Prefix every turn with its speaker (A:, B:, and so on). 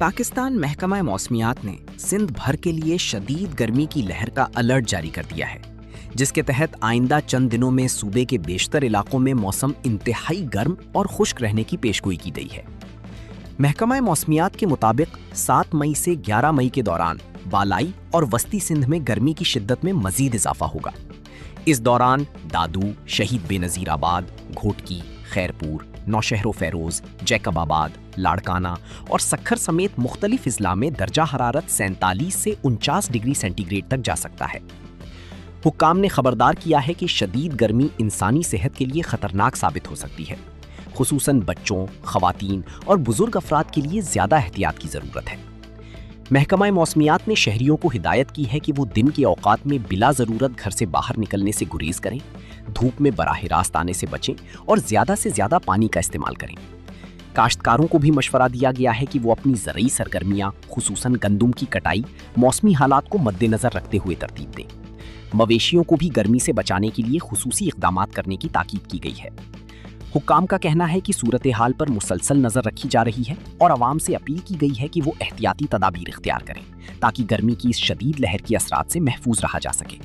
A: पाकिस्तान महकमा मौसमियात ने सिंध भर के लिए शदीद गर्मी की लहर का अलर्ट जारी कर दिया है, जिसके तहत आइंदा चंद दिनों में सूबे के बेशतर इलाकों में मौसम इंतहाई गर्म और खुश्क रहने की पेशगोई की गई है। महकमा मौसमियात के मुताबिक 7 मई से 11 मई के दौरान बालाई और वस्ती सिंध में गर्मी की शिद्दत में मजीद इजाफा होगा। इस दौरान दादू, शहीद बेनज़ीर आबाद, घोटकी, खैरपुर, नौशहरो फैरोज, जैकबाबाद, लाड़काना और सखर समेत मुख्तलिफ इजला में दर्जा हरारत 47 से 49 डिग्री सेंटीग्रेड तक जा सकता है। हुक्काम ने खबरदार किया है कि शदीद गर्मी इंसानी सेहत के लिए खतरनाक साबित हो सकती है। खुसूसन बच्चों, खवातीन और बुजुर्ग अफराद के लिए ज्यादा एहतियात की जरूरत है। महकमा मौसमियात ने शहरियों को हिदायत की है कि वो दिन के औकात में बिला जरूरत घर से बाहर निकलने से गुरेज करें, धूप में बराह रास्त आने से बचें और ज्यादा से ज्यादा पानी का इस्तेमाल करें। काश्तकारों को भी मशवरा दिया गया है कि वो अपनी ज़रई सरगर्मियां खुसूसन गंदुम की कटाई मौसमी हालात को मद्देनजर रखते हुए तरतीब दें। मवेशियों को भी गर्मी से बचाने के लिए खुसूसी इक़दामात करने की ताकीद की गई है। हुक्काम का कहना है कि सूरत हाल पर मुसलसल नजर रखी जा रही है और आवाम से अपील की गई है कि वो एहतियाती तदाबीर इख्तियार करें ताकि गर्मी की इस शदीद लहर के असरात से महफूज रहा जा सके।